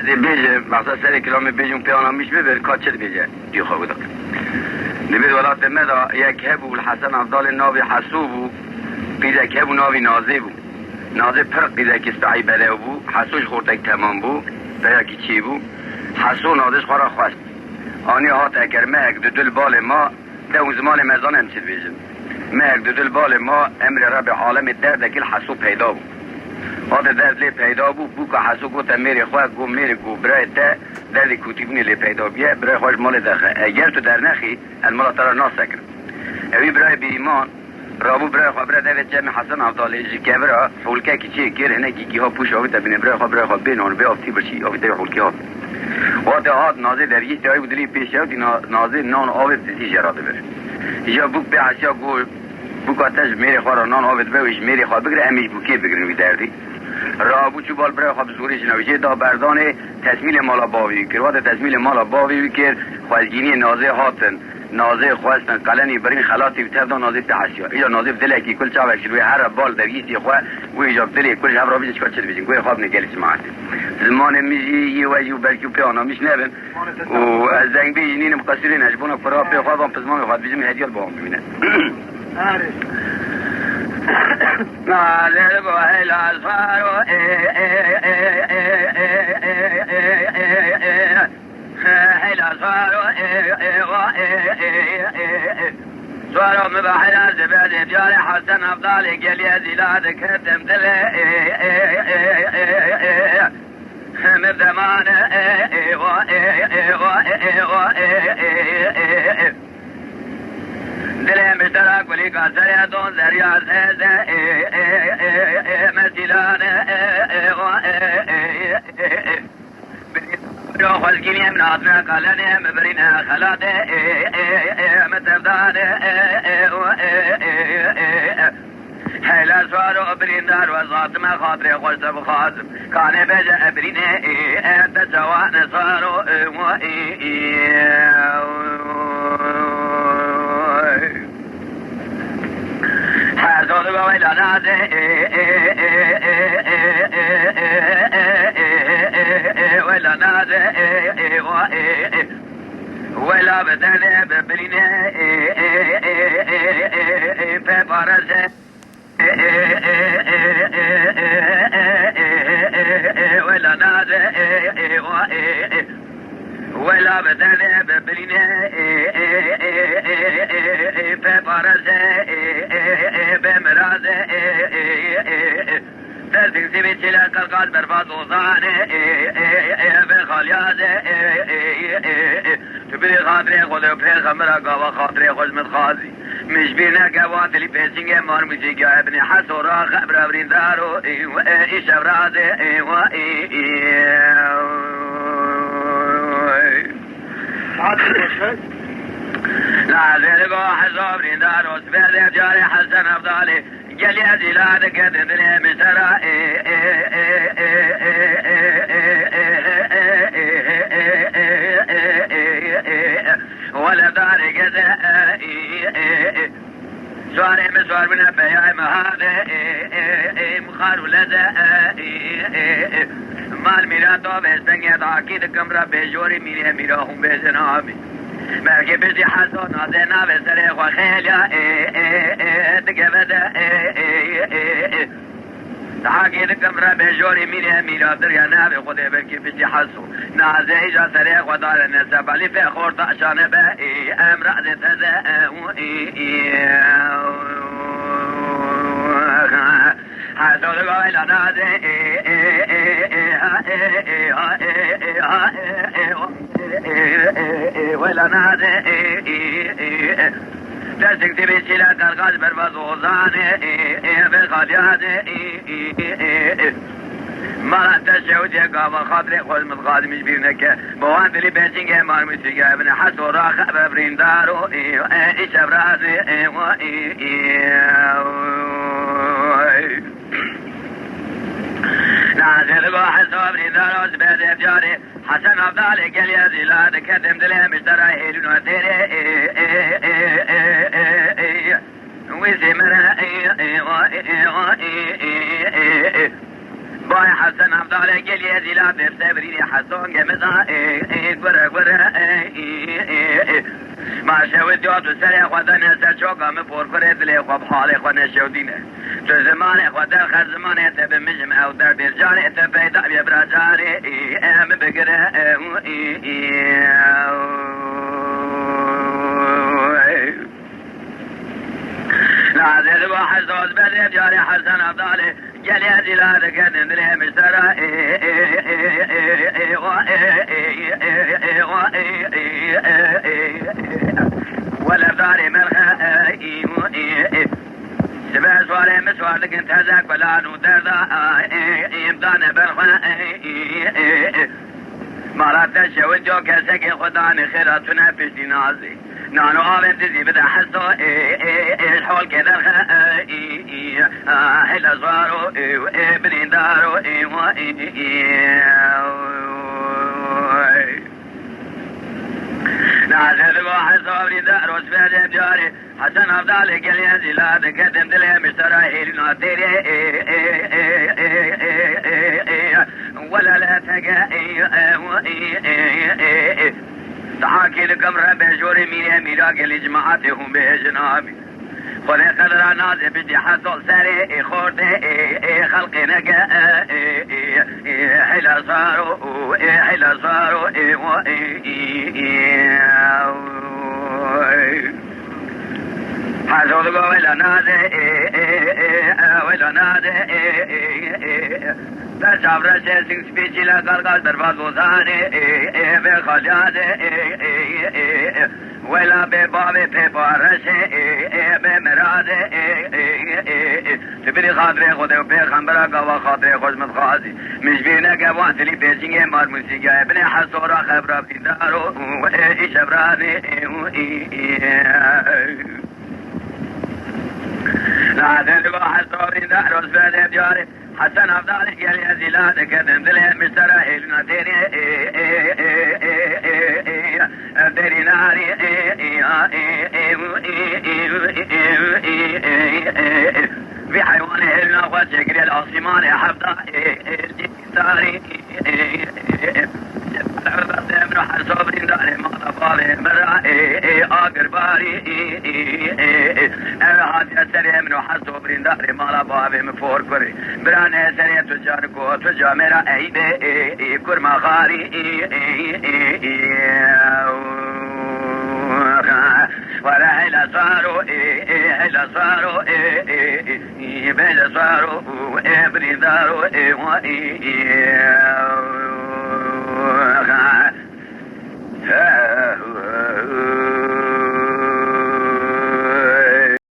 دی بیجه مقصد سر کلامی بیجون پیانا میش ببر کات چه بیجه دیو خواه بودک نبید ولات مدا یک هبو الحسن افضال ناوی حسو بو پیدک هبو ناوی نازه بو نازه پرق پیدک استعی بده بو حسوش خورتک تمام بو پیدکی چی بو حسو نازش خورا خواست آنی هات اگر مهک دو دل بال ما ده اون زمان مزان هم چید بیجم مهک دو دل بال ما امر رب عالم درد اکل حسو پیدا بو هات درد لی پیدا بو بو که حسو گوتا میری خواه گو میری گو برای تا دردی کوتیبونی لی پیدا بیه برای خواهش مال دخه اگر تو در نخی المالا ترا ناسکر اوی برای بی ایمان رابو برای خواه برای دوید جمع حسن افضالی جی که برای حولکه که چیه کر هنه گیگی ها پوش آوی تا بینه برای خواه بینان بی آفتی برچی آوی تا حولکی ها وقت هات نازه در یک تایی بودلی پیش آوی نازه نان آوی بزیزی جراده بره یا بوک به عشیا گو بوک آتش میری خواه را نان آوی بویش میری خواه بگره امیش بوکی بگرنوی دردی رابو چو بال برای خواب زوری جنویجه دا بردان تسمیل مالا باوی بکر وقت تسمیل مالا باوی بکر خوازگینی نازه هاتن نازه خواستن قلنی برین خلاصی بتر دا نازه تحسیا ایجا نازه بدلکی کل چاوک شروع هر بال در یسی خواه و ایجا بدلی کل شب را بیجش کار چد بیجن گوی خواب نگلیش معاتی زمان میجی یه وجی و بلکی و پیانا میش نبن و از زنگ بیجی نین مقصرین اجبونا فرا پی خوابان پزمان خواد بیجم هدیال با هم ببینه نازل بوهل الفارو هل الفارو سوارو مباحل الزباد ديال حسن افضل قال يا زلاد كتم دل مبدمان دل مشترك ولي قاسر يا دون زريا مسيلان خلقيني من عطنا قالني مبرنا خلاده متفدان حيلا سوارو بريندار وزاتما خاطري خوشت بخازم كان بجا برينه انت سوان صارو حسود بويل نازه ولا نازه ولا بدل ببرينه فبارزه ولا نازه ولا بدل ببرينه فبارزه بمرازه تردك سبيت شلا قلقات برفاض وصانه بخاليازه تبري خاطري خذ بخير خمرا قوا خاطري خوش متخازي مش بينا قوات اللي بيسنجي مار موسيقى ابن حسورا خبر ابرين دارو ايش ابرازه لا زلقوا حسو ابرين دارو سبيل جاري حسن افضالي قال يا زلاد كذبني بسرى ولا دار كذا سواري مسوار من بياي مهذا مخار ولذا مال ميراتو بسنگه تاكيد كمرا بجوري ميري ميراهم بزنابي مركب بزي حسن نازنا بسره وخيليا تقبدا تحاكي الكمرة بجوري ميري ميرا دريا نابي خده بركي بزي حسن نازه ايجا سره ودار النسب علي في خورت عشان بائي امرأ ذي تزا حسن قويل نازه ولا نازه تسك تبيشي لك الغاز بربز وغزانه بالغاليانه ما تشعود يقام خاطري خوش متغاز مش بيرنك بوان دلي بيشنك مار مسيقى ابن حسو راخ ببرين دارو ايش ابرازي نازل بو حسو ابن دارو سبيد بجاري حسن افضالي قال يا زلاد كتم دلي مشترى هيلون وثيري وزمرا باي حسن أفضل قل يزيلا بسبري حسون جمزا قرى قرى ما شود جات سر خدنا سرچوکا من پر کرد لی خوب حال خود نشودینه تو زمان خود در خد زمان تب مجم او در برجان تب پیدا بی براجان ام بگره لازل و حساس بدر جاری حسن افضاله جلی ازیلاد کردن دلی مشترا والأبدار مرخى سبع سوار مسوار لكن تهزك ولا نودردا إمدان برخى مرات الشوال جو كسك خدان خيراتنا بشتي نازي نانو آوين تزي بدا حسو الحول كدر حلا صارو بنين دارو نازل واحد صابري دار وسفاد بجاري حسن أفضل قال يا زلاد قدم دلي مشترى إلنا تيري ولا لا تقى تحاكي لكم رب جوري ميرا قال جماعتهم بجنابي خذ قدر نازل بدي حصل سري خورد خلقي نقا حلا صاروا حلا صاروا حسود ولا نادي ولا نادي تجابر سيسين سبيتي لا قلقل برفض وثاني بخجاد ولا ببابي ببارش بمراد تبري خاطري خده وبيخمبرا قوا خاطري خوش متخاذي مش بينا قوان تلي بيسيني مار موسيقى ابن حصورا خبرا في دارو ايش ابراني لا تنبو حصوري دارو سبادي بجاري حسن أفضل قال يا زلاد كدم دلي مشترى إلنا تيري تيري ناري في حيوان إلنا وشكري العصيمان حفظة الجيساري من حسوبين داري مطفالي مرة آقر باري هاتي سري من حسوبين داري مالا بابي مفور كري براني سري تجار كو تجار مرا ايدي كرما خاري ولا حلا صاروا حلا صاروا بلا صاروا ابن داروا